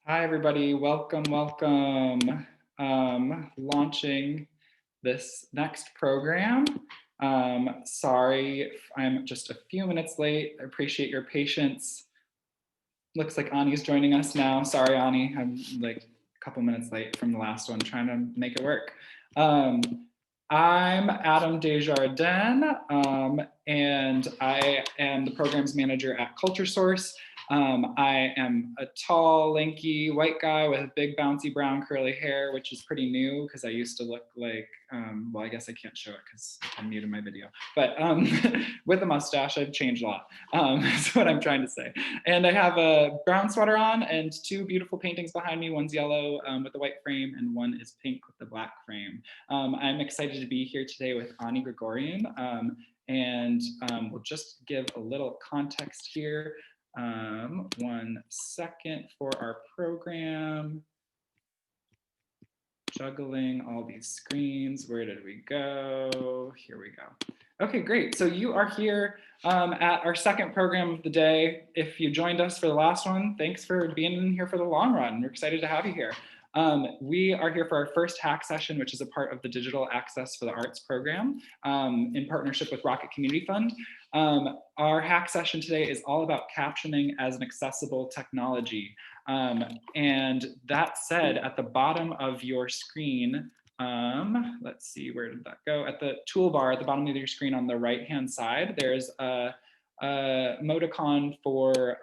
Hi, everybody. Welcome, welcome. Launching this next program. Sorry, if I'm just a few minutes late. I appreciate your patience. Looks like Ani's joining us now. Sorry, Ani, I'm like a couple minutes late from the last one, trying to make it work. I'm Adam Desjardins, and I am the programs manager at CultureSource. I am a tall, lanky white guy with big, bouncy brown curly hair, which is pretty new because I used to look like, well, I guess I can't show it because I'm new to my video, but with a mustache, I've changed a lot. That's what I'm trying to say. And I have a brown sweater on and two beautiful paintings behind me. One's yellow with the white frame and one is pink with the black frame. I'm excited to be here today with Ani Grigorian, and we'll just give a little context here. 1 second for our program. Juggling all these screens. Where did we go? Here we go. Okay, great. So you are here at our second program of the day. If you joined us for the last one, thanks for being in here for the long run. We're excited to have you here. We are here for our first hack session, which is a part of the Digital Access for the Arts program in partnership with Rocket Community Fund. Our hack session today is all about captioning as an accessible technology. And that said, at the bottom of your screen, let's see, where did that go? At the toolbar at the bottom of your screen on the right-hand side, there's a emoticon for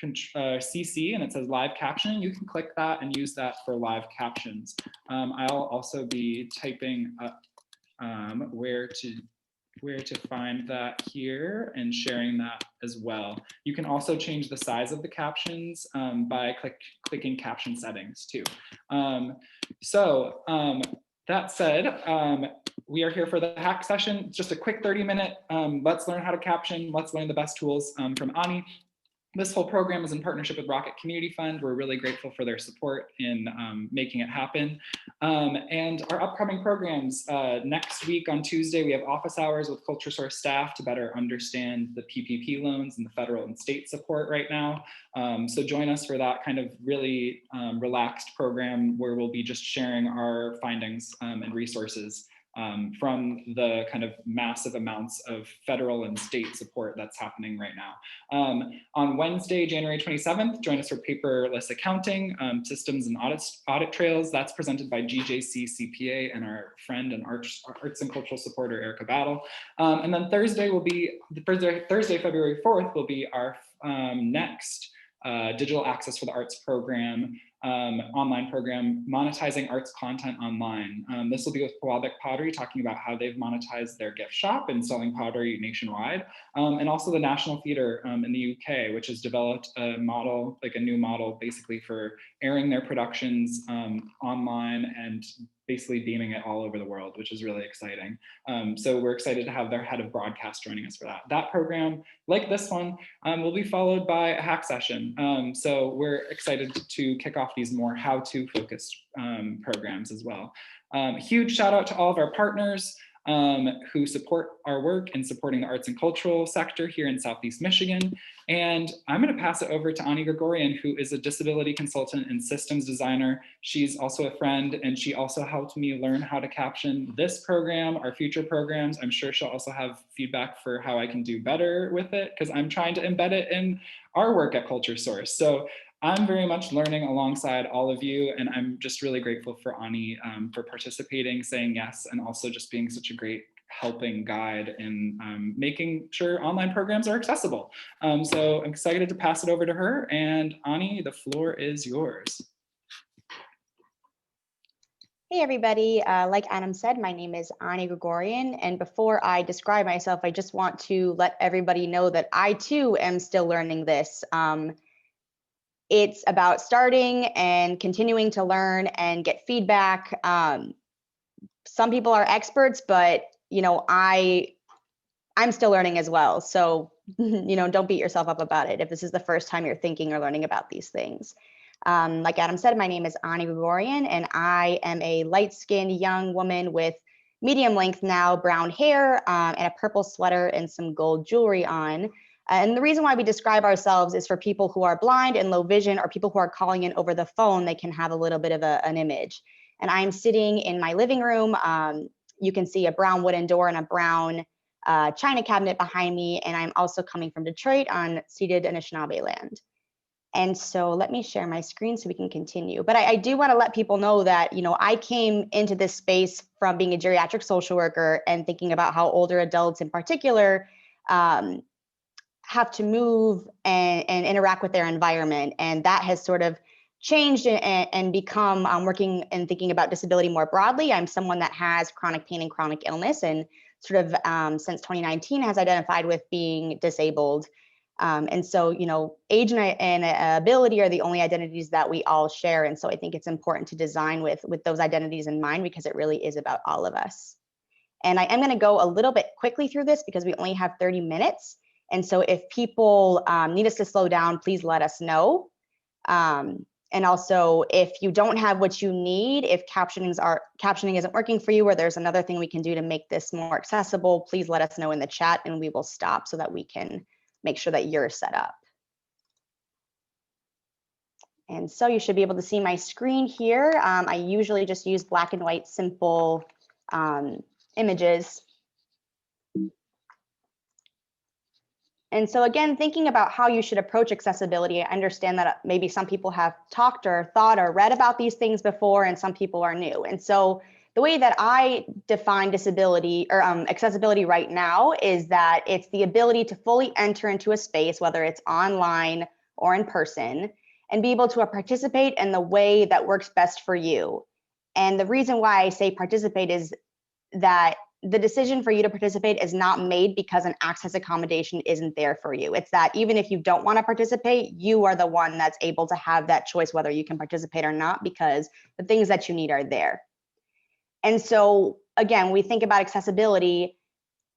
CC, and it says live captioning. You can click that and use that for live captions. I'll also be typing up where to find that here and sharing that as well. You can also change the size of the captions by clicking caption settings too. That said, we are here for the hack session. It's just a quick 30-minute, let's learn how to caption, let's learn the best tools from Ani. This whole program is in partnership with Rocket Community Fund. We're really grateful for their support in making it happen. And our upcoming programs, next week on Tuesday, we have office hours with CultureSource staff to better understand the PPP loans and the federal and state support right now. So join us for that kind of really relaxed program where we'll be just sharing our findings and resources from the kind of massive amounts of federal and state support that's happening right now. On Wednesday, January 27th, join us for paperless accounting, systems and audit trails. That's presented by GJC CPA and our friend and arts and cultural supporter, Erica Battle. And then Thursday, February 4th, will be our next Digital Access for the Arts program, online program, monetizing arts content online. This will be with Pawabek Pottery, talking about how they've monetized their gift shop and selling pottery nationwide. And also the National Theatre in the UK, which has developed a model, like a new model basically for airing their productions online and basically beaming it all over the world, which is really exciting. So we're excited to have their head of broadcast joining us for that. That program, like this one, will be followed by a hack session. So we're excited to kick off these more how-to focused programs as well. Huge shout out to all of our partners who support our work in supporting the arts and cultural sector here in Southeast Michigan. And I'm going to pass it over to Ani Grigorian, who is a disability consultant and systems designer. She's also a friend, and she also helped me learn how to caption this program, our future programs. I'm sure she'll also have feedback for how I can do better with it, because I'm trying to embed it in our work at CultureSource. So I'm very much learning alongside all of you, and I'm just really grateful for Ani for participating, saying yes, and also just being such a great helping guide in making sure online programs are accessible. So I'm excited to pass it over to her, and Ani, the floor is yours. Hey everybody, like Adam said, my name is Ani Grigorian, and before I describe myself, I just want to let everybody know that I too am still learning this. It's about starting and continuing to learn and get feedback. Some people are experts, but I'm still learning as well. So, don't beat yourself up about it if this is the first time you're thinking or learning about these things. Like Adam said, my name is Ani Grigorian, and I am a light-skinned young woman with medium length now brown hair and a purple sweater and some gold jewelry on. And the reason why we describe ourselves is for people who are blind and low vision, or people who are calling in over the phone, they can have a little bit of an image. And I'm sitting in my living room. You can see a brown wooden door and a brown china cabinet behind me. And I'm also coming from Detroit on ceded Anishinaabe land. And so let me share my screen so we can continue. But I do want to let people know that, I came into this space from being a geriatric social worker and thinking about how older adults in particular have to move and interact with their environment. And that has sort of changed and become working and thinking about disability more broadly. I'm someone that has chronic pain and chronic illness, and sort of since 2019 has identified with being disabled. And so, age and ability are the only identities that we all share. And so I think it's important to design with those identities in mind, because it really is about all of us. And I am going to go a little bit quickly through this because we only have 30 minutes. And so if people need us to slow down, please let us know. And also, if you don't have what you need, if captioning isn't working for you, or there's another thing we can do to make this more accessible, please let us know in the chat and we will stop so that we can make sure that you're set up. And so you should be able to see my screen here. I usually just use black and white, simple images. And so again, thinking about how you should approach accessibility, I understand that maybe some people have talked or thought or read about these things before, and some people are new. And so the way that I define disability or accessibility right now is that it's the ability to fully enter into a space, whether it's online or in person, and be able to participate in the way that works best for you. And the reason why I say participate is that the decision for you to participate is not made because an access accommodation isn't there for you. It's that even if you don't want to participate, you are the one that's able to have that choice whether you can participate or not, because the things that you need are there. And so again, we think about accessibility,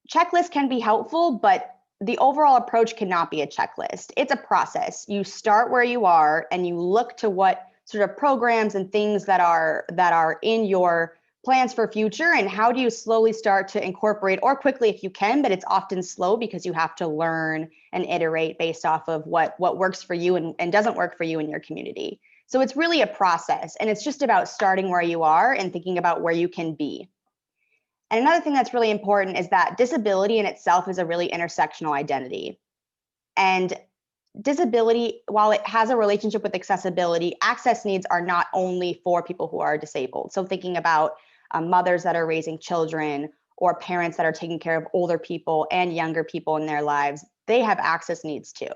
checklists can be helpful, but the overall approach cannot be a checklist. It's a process. You start where you are and you look to what sort of programs and things that are in your plans for future, and how do you slowly start to incorporate, or quickly if you can, but it's often slow because you have to learn and iterate based off of what works for you and doesn't work for you in your community. So it's really a process, and it's just about starting where you are and thinking about where you can be. And another thing that's really important is that disability in itself is a really intersectional identity. And disability, while it has a relationship with accessibility, access needs are not only for people who are disabled. So thinking about mothers that are raising children, or parents that are taking care of older people and younger people in their lives, they have access needs too.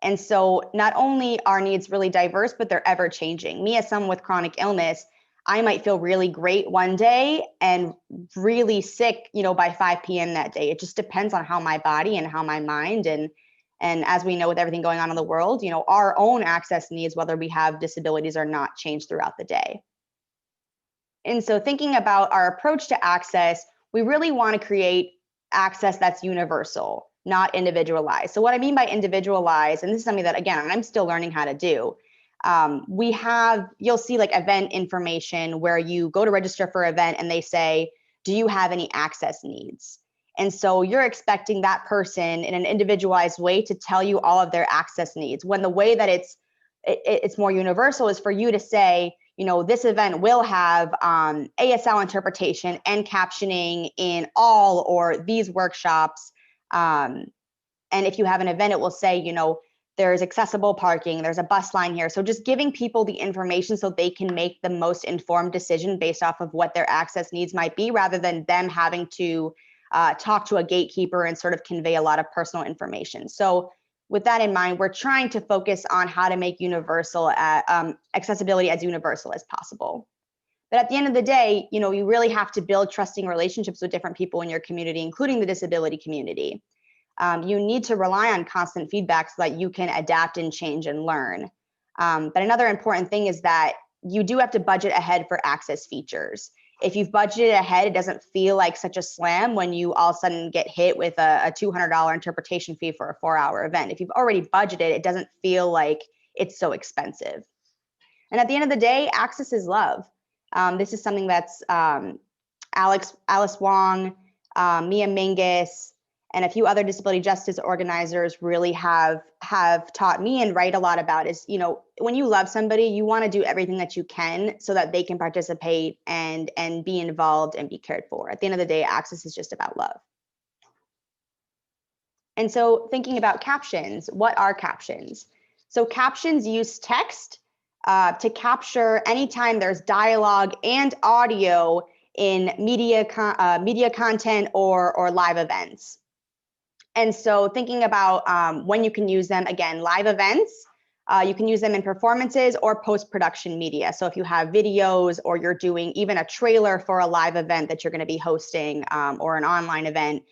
And so not only are needs really diverse, but they're ever changing. Me, as someone with chronic illness, I might feel really great one day and really sick, by 5 p.m. that day. It just depends on how my body and how my mind, and as we know with everything going on in the world, our own access needs, whether we have disabilities or not, change throughout the day. And so thinking about our approach to access, we really want to create access that's universal, not individualized. So what I mean by individualized, and this is something that, again, I'm still learning how to do. You'll see like event information where you go to register for an event and they say, do you have any access needs? And so you're expecting that person in an individualized way to tell you all of their access needs, when the way that it's more universal is for you to say, this event will have ASL interpretation and captioning in all or these workshops. And if you have an event, it will say, there's accessible parking, there's a bus line here. So just giving people the information so they can make the most informed decision based off of what their access needs might be, rather than them having to talk to a gatekeeper and sort of convey a lot of personal information. So with that in mind, we're trying to focus on how to make accessibility as universal as possible. But at the end of the day, you really have to build trusting relationships with different people in your community, including the disability community. You need to rely on constant feedback so that you can adapt and change and learn. But another important thing is that you do have to budget ahead for access features. If you've budgeted ahead, it doesn't feel like such a slam when you all of a sudden get hit with a $200 interpretation fee for a 4-hour event. If you've already budgeted, it doesn't feel like it's so expensive. And at the end of the day, access is love. This is something that's Alice Wong, Mia Mingus, and a few other disability justice organizers really have taught me and write a lot about is, when you love somebody, you want to do everything that you can so that they can participate and be involved and be cared for. At the end of the day, access is just about love. And so thinking about captions, what are captions? So captions use text to capture anytime there's dialogue and audio in media content or live events. And so thinking about when you can use them, again, live events, you can use them in performances or post-production media. So if you have videos or you're doing even a trailer for a live event that you're going to be hosting or an online event,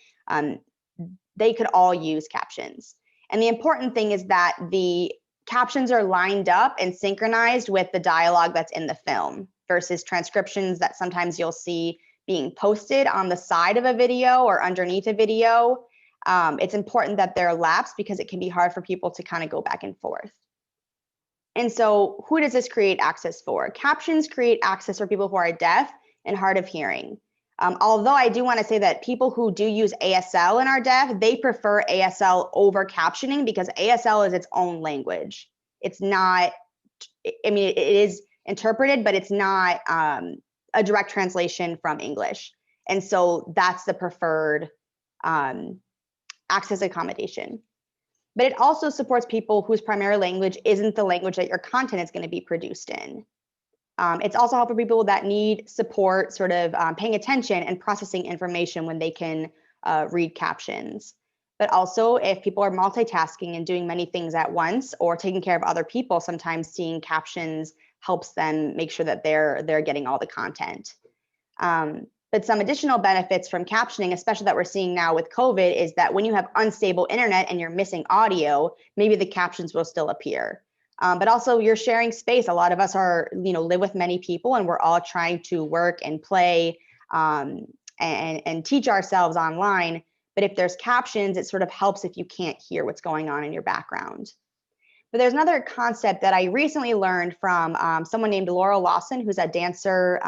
they could all use captions. And the important thing is that the captions are lined up and synchronized with the dialogue that's in the film versus transcriptions that sometimes you'll see being posted on the side of a video or underneath a video. It's important that they're lapsed because it can be hard for people to kind of go back and forth. And so who does this create access for? Captions create access for people who are deaf and hard of hearing. Although I do want to say that people who do use ASL and are deaf, they prefer ASL over captioning because ASL is its own language. It's not, I mean, it is interpreted, but it's not a direct translation from English. And so that's the preferred access accommodation. But it also supports people whose primary language isn't the language that your content is going to be produced in. It's also helpful for people that need support sort of paying attention and processing information when they can read captions. But also if people are multitasking and doing many things at once or taking care of other people, sometimes seeing captions helps them make sure that they're getting all the content. But some additional benefits from captioning, especially that we're seeing now with COVID, is that when you have unstable internet and you're missing audio, maybe the captions will still appear. But also you're sharing space. A lot of us are, live with many people and we're all trying to work and play and teach ourselves online. But if there's captions, it sort of helps if you can't hear what's going on in your background. But there's another concept that I recently learned from someone named Laura Lawson, who's a dancer,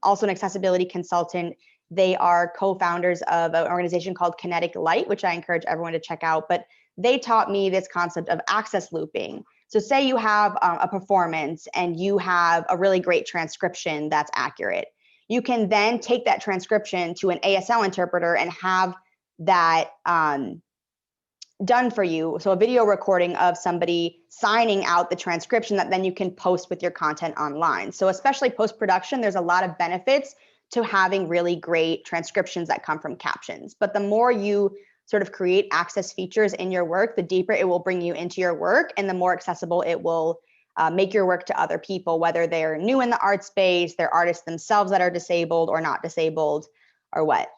also an accessibility consultant. They are co-founders of an organization called Kinetic Light, which I encourage everyone to check out. But they taught me this concept of access looping. So say you have a performance and you have a really great transcription that's accurate. You can then take that transcription to an ASL interpreter and have that done for you. So a video recording of somebody signing out the transcription that then you can post with your content online. So especially post-production, there's a lot of benefits to having really great transcriptions that come from captions. But the more you sort of create access features in your work, the deeper it will bring you into your work and the more accessible it will make your work to other people, whether they're new in the art space, they're artists themselves that are disabled or not disabled or what.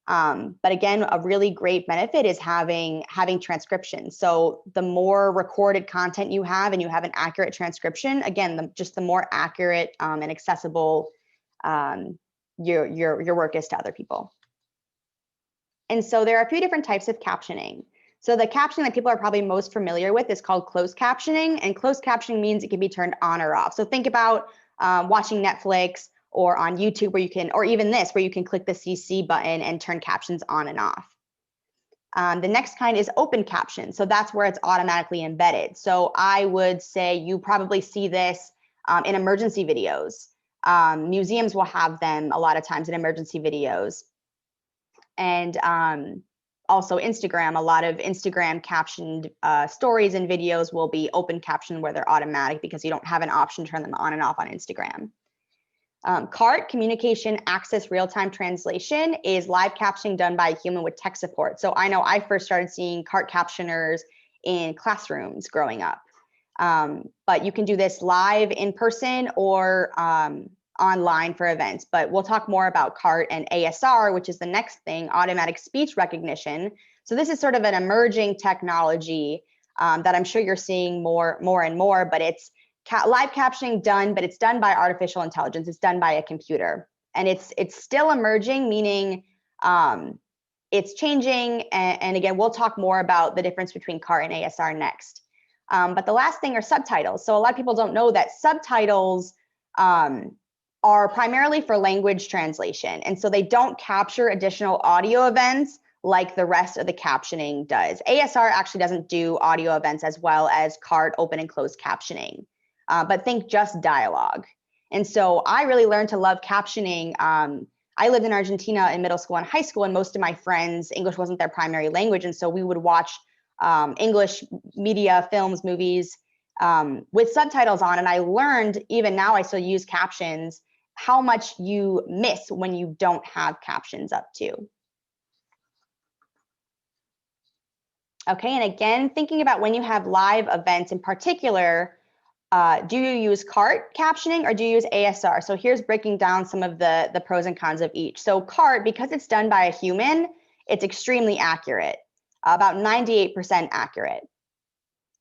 But again, a really great benefit is having transcription. So the more recorded content you have and you have an accurate transcription, again, just the more accurate and accessible your work is to other people. And so there are a few different types of captioning. So the captioning that people are probably most familiar with is called closed captioning, and closed captioning means it can be turned on or off. So think about watching Netflix or on YouTube where you can, or even this, where you can click the CC button and turn captions on and off. The next kind is open caption. So that's where it's automatically embedded. So I would say you probably see this in emergency videos. Museums will have them a lot of times in emergency videos. And also Instagram, a lot of Instagram captioned stories and videos will be open caption where they're automatic because you don't have an option to turn them on and off on Instagram. CART, communication access real-time translation, is live captioning done by a human with tech support. So I know I first started seeing CART captioners in classrooms growing up. But you can do this live in person or online for events. But we'll talk more about CART and ASR, which is the next thing, automatic speech recognition. So this is sort of an emerging technology that I'm sure you're seeing more and more, but it's live captioning done, but it's done by artificial intelligence. It's done by a computer, and it's still emerging, meaning it's changing. And again, we'll talk more about the difference between CART and ASR next. But the last thing are subtitles. So a lot of people don't know that subtitles are primarily for language translation. And so they don't capture additional audio events like the rest of the captioning does. ASR actually doesn't do audio events as well as CART, open and closed captioning, but think just dialogue. And so I really learned to love captioning. I lived in Argentina in middle school and high school, and most of my friends, English wasn't their primary language. And so we would watch English media, films, movies with subtitles on. And I learned, even now I still use captions, how much you miss when you don't have captions up too. Okay, and again, thinking about when you have live events in particular, do you use CART captioning or do you use ASR? So here's breaking down some of the pros and cons of each. So CART, because it's done by a human, it's extremely accurate, about 98% accurate.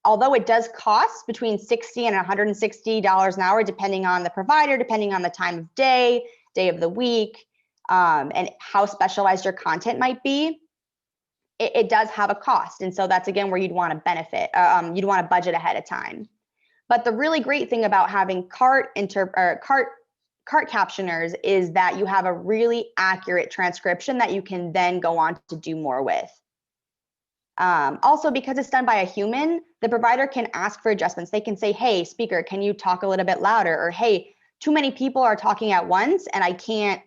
Although it does cost between $60 and $160 an hour, depending on the provider, depending on the time of day of the week, and how specialized your content might be, it does have a cost. And so that's, again, where you'd want to benefit, you'd want to budget ahead of time. But the really great thing about having CART captioners is that you have a really accurate transcription that you can then go on to do more with. Also, because it's done by a human, the provider can ask for adjustments. They can say, hey, speaker, can you talk a little bit louder? Or, hey, too many people are talking at once and I can't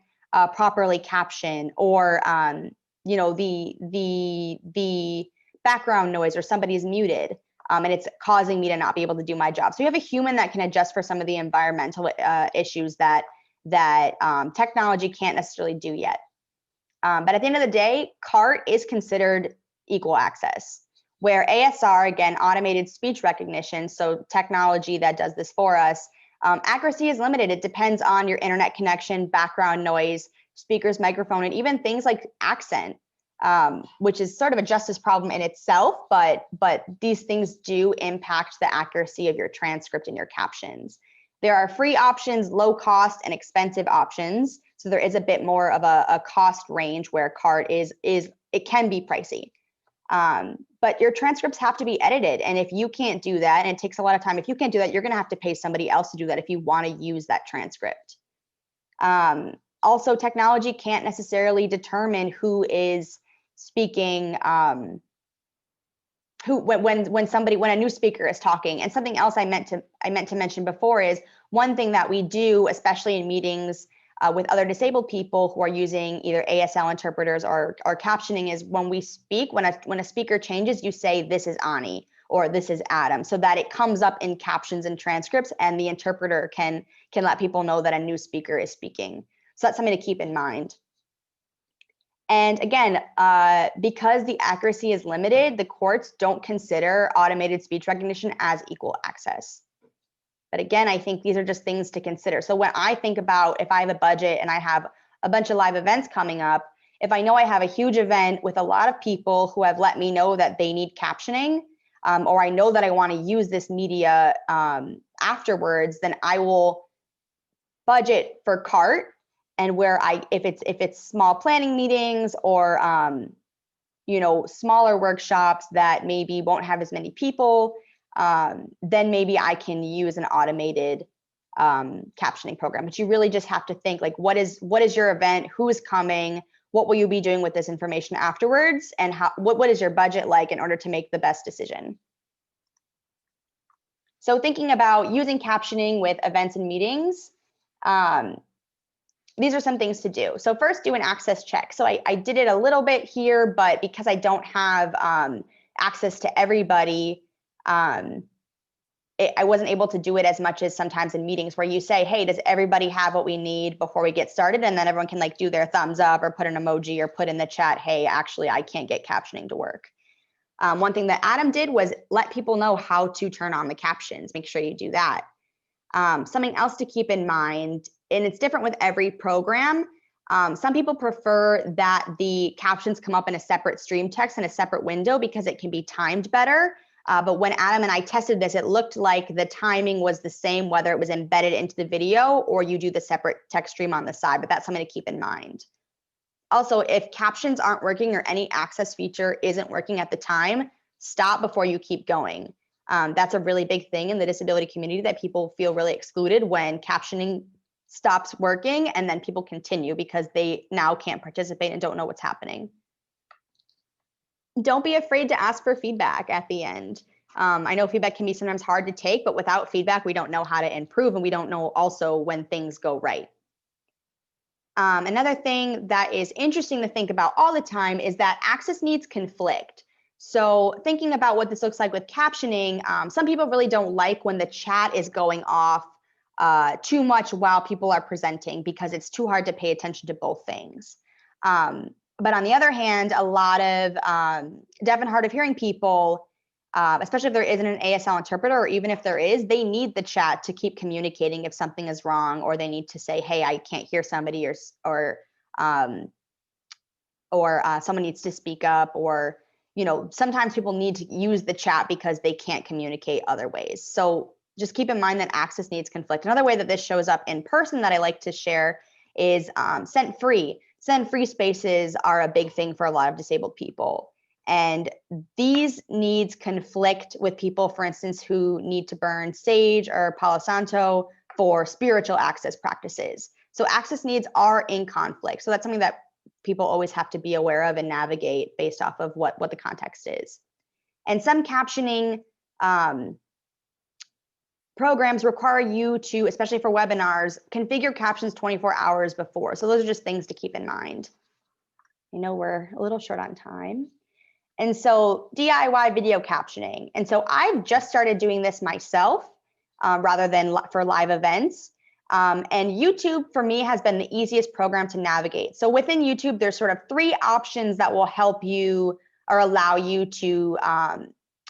properly caption. Or, you know, the background noise, or somebody's muted and it's causing me to not be able to do my job. So you have a human that can adjust for some of the environmental issues that technology can't necessarily do yet. But at the end of the day, CART is considered equal access, where ASR, again, automated speech recognition, so technology that does this for us, accuracy is limited. It depends on your internet connection, background noise, speaker's microphone, and even things like accent, which is sort of a justice problem in itself, but these things do impact the accuracy of your transcript and your captions. There are free options, low cost, and expensive options. So there is a bit more of a cost range where CART it can be pricey. But your transcripts have to be edited. And if you can't do that, and it takes a lot of time, if you can't do that, you're going to have to pay somebody else to do that if you want to use that transcript. Also, technology can't necessarily determine who is speaking, when a new speaker is talking. And something else I meant to mention before is one thing that we do, especially in meetings with other disabled people who are using either ASL interpreters or captioning, is when we speak, when a speaker changes, you say, this is Ani or this is Adam, so that it comes up in captions and transcripts, and the interpreter can let people know that a new speaker is speaking. So that's something to keep in mind. And again, because the accuracy is limited, the courts don't consider automated speech recognition as equal access. But again, I think these are just things to consider. So when I think about if I have a budget and I have a bunch of live events coming up, if I know I have a huge event with a lot of people who have let me know that they need captioning, or I know that I want to use this media afterwards, then I will budget for CART. And where if it's small planning meetings or you know, smaller workshops that maybe won't have as many people, then maybe I can use an automated captioning program. But you really just have to think, like, what is your event? Who is coming? What will you be doing with this information afterwards? And what is your budget like in order to make the best decision? So thinking about using captioning with events and meetings, these are some things to do. So first, do an access check. So I did it a little bit here, but because I don't have access to everybody, I wasn't able to do it as much as sometimes in meetings where you say, hey, does everybody have what we need before we get started? And then everyone can like do their thumbs up or put an emoji or put in the chat, hey, actually, I can't get captioning to work. One thing that Adam did was let people know how to turn on the captions. Make sure you do that. Something else to keep in mind, and it's different with every program. Some people prefer that the captions come up in a separate stream text in a separate window because it can be timed better. But when Adam and I tested this, it looked like the timing was the same, whether it was embedded into the video or you do the separate text stream on the side, but that's something to keep in mind. Also, if captions aren't working or any access feature isn't working at the time, stop before you keep going. That's a really big thing in the disability community, that people feel really excluded when captioning stops working, and then people continue because they now can't participate and don't know what's happening. don't be afraid to ask for feedback at the end. I know feedback can be sometimes hard to take, but without feedback, we don't know how to improve, and we don't know also when things go right. Another thing that is interesting to think about all the time is that access needs conflict. So thinking about what this looks like with captioning, some people really don't like when the chat is going off too much while people are presenting, because it's too hard to pay attention to both things. But on the other hand, a lot of deaf and hard of hearing people, especially if there isn't an ASL interpreter, or even if there is, they need the chat to keep communicating if something is wrong, or they need to say, hey, I can't hear somebody, or someone needs to speak up, or sometimes people need to use the chat because they can't communicate other ways. So just keep in mind that access needs conflict. Another way that this shows up in person that I like to share is sent free. Send free spaces are a big thing for a lot of disabled people. And these needs conflict with people, for instance, who need to burn sage or Palo Santo for spiritual access practices. So access needs are in conflict. So that's something that people always have to be aware of and navigate based off of what the context is. And some captioning programs require you to, especially for webinars, configure captions 24 hours before. So those are just things to keep in mind. I know we're a little short on time. And so DIY video captioning. And so I've just started doing this myself rather than for live events. And YouTube for me has been the easiest program to navigate. So within YouTube, there's sort of 3 options that will help you or allow you to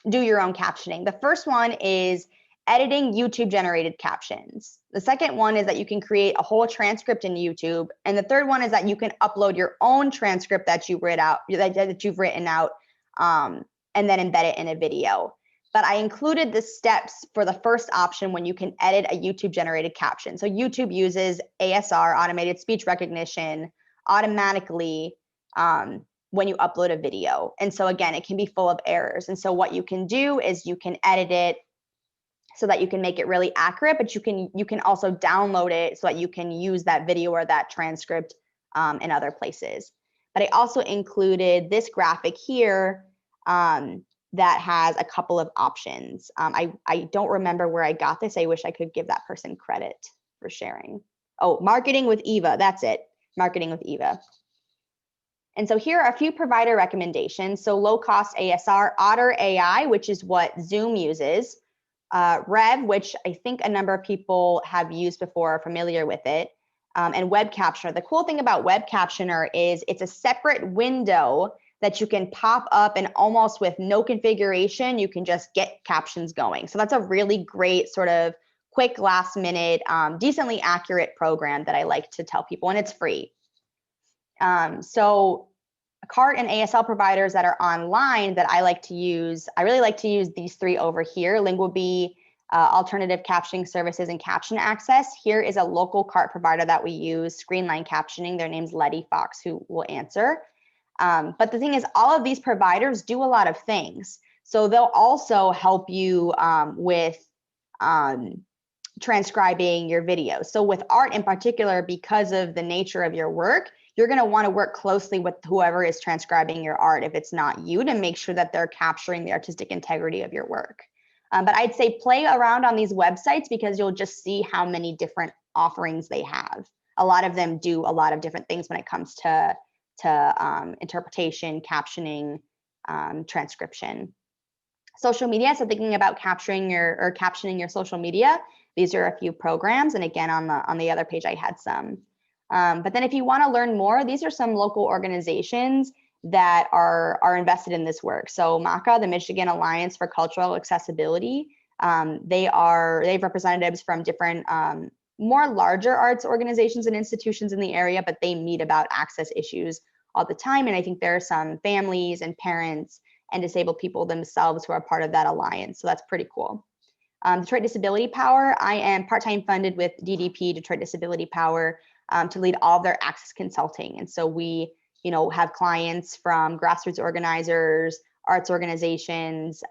do your own captioning. The first one is editing YouTube generated captions. The second one is that you can create a whole transcript in YouTube. And the third one is that you can upload your own transcript that you've written out, and then embed it in a video. But I included the steps for the first option when you can edit a YouTube generated caption. So YouTube uses ASR, automated speech recognition, automatically when you upload a video. And so again, it can be full of errors. And so what you can do is you can edit it so that you can make it really accurate, but you can also download it so that you can use that video or that transcript in other places. But I also included this graphic here that has a couple of options. I don't remember where I got this. I wish I could give that person credit for sharing. Oh, marketing with Eva, that's it, marketing with Eva. And so here are a few provider recommendations. So low cost ASR, Otter AI, which is what Zoom uses, Rev, which I think a number of people have used before, are familiar with it, and Web Captioner. The cool thing about Web Captioner is it's a separate window that you can pop up, and almost with no configuration, you can just get captions going. So that's a really great sort of quick last minute, decently accurate program that I like to tell people, and it's free. So CART and ASL providers that are online that I like to use, I really like to use these 3 over here: Linguabee, Alternative Captioning Services, and Caption Access. Here is a local CART provider that we use, Screenline Captioning. Their name's Letty Fox, who will answer. But the thing is, all of these providers do a lot of things. So they'll also help you with transcribing your video. So with art in particular, because of the nature of your work, you're going to want to work closely with whoever is transcribing your art, if it's not you, to make sure that they're capturing the artistic integrity of your work. But I'd say play around on these websites, because you'll just see how many different offerings they have. A lot of them do a lot of different things when it comes to interpretation, captioning, transcription. Social media, so thinking about capturing or captioning your social media, these are a few programs. And again, on the other page, I had some. But then if you want to learn more, these are some local organizations that are invested in this work. So MACA, the Michigan Alliance for Cultural Accessibility, they have representatives from different more larger arts organizations and institutions in the area, but they meet about access issues all the time. And I think there are some families and parents and disabled people themselves who are part of that alliance. So that's pretty cool. Detroit Disability Power, I am part-time funded with DDP, Detroit Disability Power, to lead all of their access consulting. And so we, have clients from grassroots organizers, arts organizations,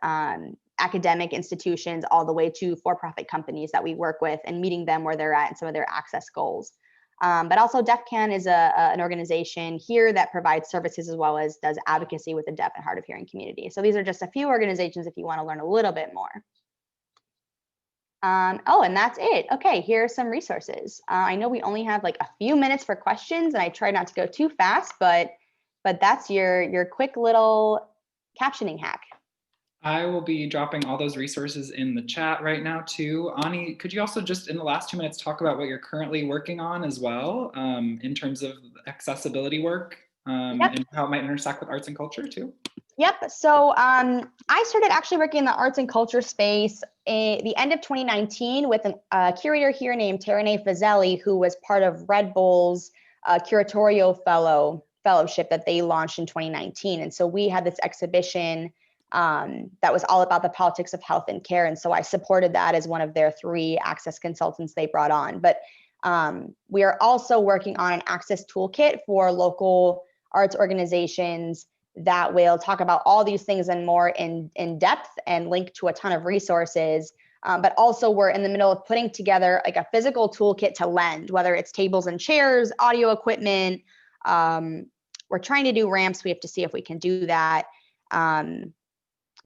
academic institutions, all the way to for-profit companies that we work with, and meeting them where they're at and some of their access goals. But also DeafCan is an organization here that provides services as well as does advocacy with the deaf and hard of hearing community. So these are just a few organizations if you want to learn a little bit more. Oh, and that's it. Okay, here are some resources. I know we only have like a few minutes for questions, and I try not to go too fast, but that's your quick little captioning hack. I will be dropping all those resources in the chat right now too. Ani, could you also just in the last 2 minutes talk about what you're currently working on as well in terms of accessibility work Yep. and how it might intersect with arts and culture too? Yep. So I started actually working in the arts and culture space at the end of 2019 with a curator here named Terene Fazeli, who was part of Red Bull's curatorial fellowship that they launched in 2019. And so we had this exhibition that was all about the politics of health and care. And so I supported that as one of their 3 access consultants they brought on. But we are also working on an access toolkit for local arts organizations that will talk about all these things and more in depth and link to a ton of resources. But also we're in the middle of putting together like a physical toolkit to lend, whether it's tables and chairs, audio equipment. We're trying to do ramps. We have to see if we can do that.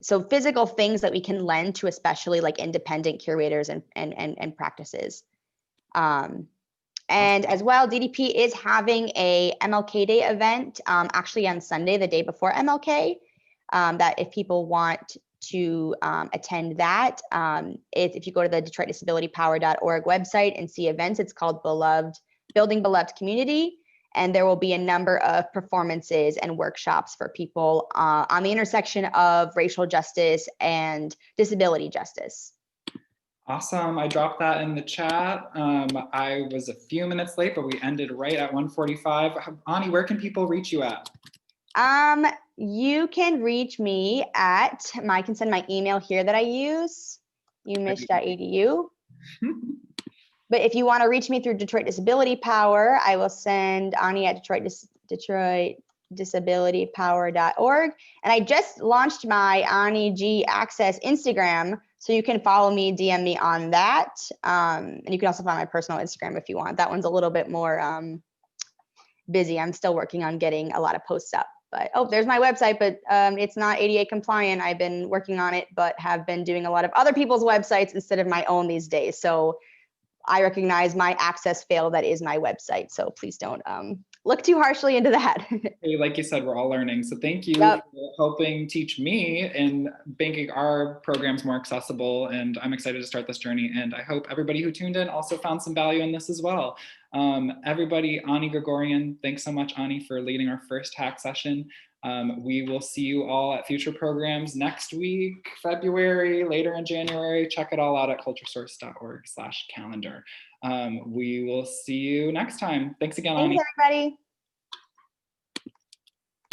So physical things that we can lend to especially like independent curators and practices. And as well, DDP is having a MLK Day event actually on Sunday, the day before MLK, that if people want to attend that, if you go to the DetroitDisabilityPower.org website and see events, it's called Building Beloved Community. And there will be a number of performances and workshops for people on the intersection of racial justice and disability justice. Awesome. I dropped that in the chat. I was a few minutes late, but we ended right at 1:45. Ani, where can people reach you at? You can reach me at, I can send my email here that I use, umich.edu. But if you want to reach me through Detroit Disability Power, I will send Ani at DetroitDisabilityPower.org. And I just launched my Ani G Access Instagram, so you can follow me, DM me on that. And you can also find my personal Instagram if you want. That one's a little bit more busy. I'm still working on getting a lot of posts up. But oh, there's my website, but it's not ADA compliant. I've been working on it, but have been doing a lot of other people's websites instead of my own these days. So I recognize my access fail that is my website. So please don't look too harshly into that. Hey, like you said, we're all learning. So thank you Yep. for helping teach me in making our programs more accessible. And I'm excited to start this journey. And I hope everybody who tuned in also found some value in this as well. Everybody, Ani Grigorian, thanks so much, Ani, for leading our first hack session. We will see you all at future programs next week, February, later in January. Check it all out at culturesource.org/calendar. We will see you next time. Thanks again, Ani. Thanks, everybody.